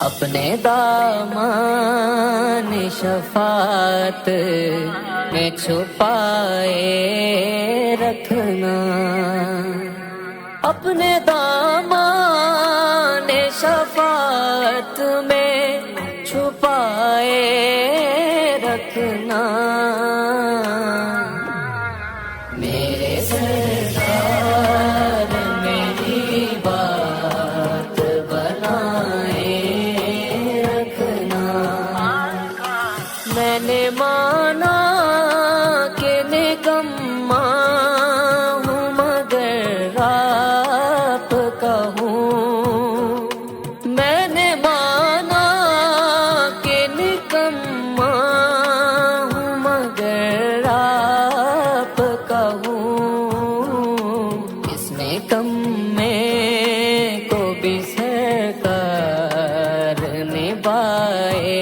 اپنے دامان شفاعت میں چھپائے رکھنا، اپنے دامان شفاعت میں چھپائے رکھنا، میرے سردار میری بات بنائے رکھنا۔ میں نے مانا کہ نکما ہوں مگر آپ کا ہوں، میں نے مانا کہ نکما ہوں مگر آپ کا ہوں، اس میں کم میں کو بھی سرکار نبھائے